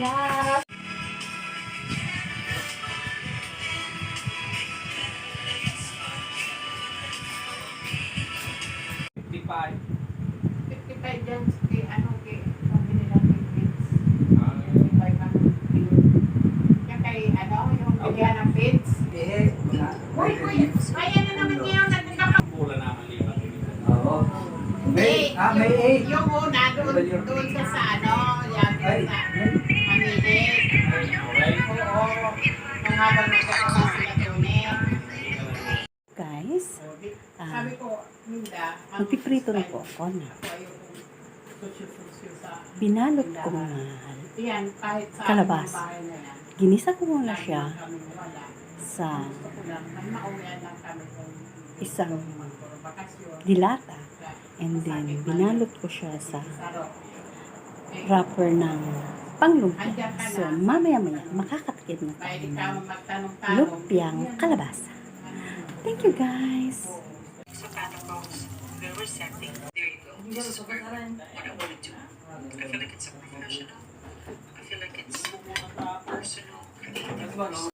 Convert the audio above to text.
Yeah. Tipay. 55 dyan, pamili ng feeds. 55 ang feeds. Yan kay, yung bilihan ng feeds. Uy, kaya na naman niya yung nagkakap. Pula naman lipat. Oo. May May yung una, doon ka sa yan, sa Manilit. Okay. Oo. Nung habang nagkakasal sila doon Guys, Sabi ko, Minda, magpiprito na po ako na. Binalot ko mga yan, kahit sa kalabasa. bahay na yan. Ginisa ko muna siya Kami wala. sa Nauwian lang kami kung isang bakasyon. dilata. And then, binalot ko siya sa Saro. wrapper ng panglumpia. So, mamaya-maya, makakatikid na tayo Pwede ng ka magtanong-tanong. lumpiang kalabasa. Thank you, guys! So catapults, where we're setting, there you go. This is where what I want to do. I feel like it's a professional. I feel like it's personal, creative.